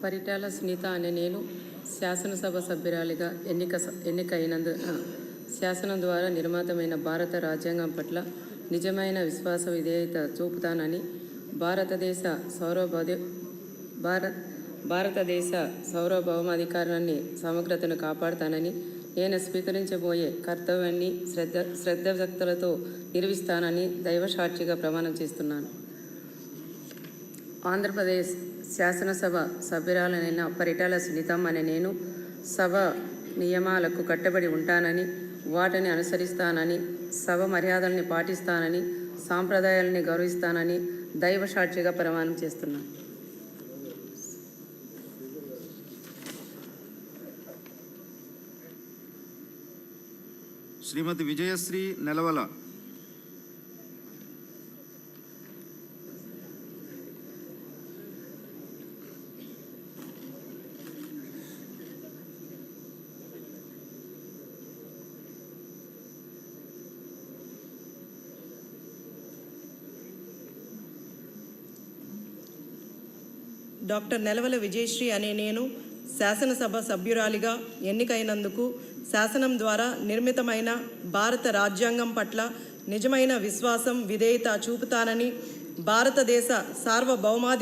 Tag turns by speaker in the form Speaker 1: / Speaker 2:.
Speaker 1: పరిటాల సునీత అనే నేను శాసనసభ సభ్యురాలిగా ఎన్నికైనందున శాసనం ద్వారా నిర్మితమైన భారత రాజ్యాంగం పట్ల నిజమైన విశ్వాస విధేయత చూపుతానని భారతదేశ సార్వభౌమాధికారాన్ని సమగ్రతను కాపాడుతానని నేను స్వీకరించబోయే కర్తవ్యాన్ని శ్రద్ధాశక్తులతో నిర్వహిస్తానని దైవసాక్షిగా ప్రమాణం చేస్తున్నాను. ఆంధ్రప్రదేశ్ శాసనసభ సభ్యురాలైన పరిటాల సునీతమ్మ అనే నేను సభ నియమాలకు కట్టుబడి ఉంటానని, వాటిని అనుసరిస్తానని, సభ మర్యాదల్ని పాటిస్తానని, సాంప్రదాయాలని గౌరవిస్తానని దైవసాక్షిగా ప్రమాణం చేస్తున్నాను.
Speaker 2: శ్రీమతి విజయశ్రీ నెలవల.
Speaker 3: డాక్టర్ నెలవల విజయశ్రీ అనే నేను శాసనసభ సభ్యురాలిగా ఎన్నికైనందుకు శాసనం ద్వారా నిర్మితమైన భారత రాజ్యాంగం పట్ల నిజమైన విశ్వాసం విధేయత చూపుతానని భారతదేశ సార్వభౌమాధికారాన్ని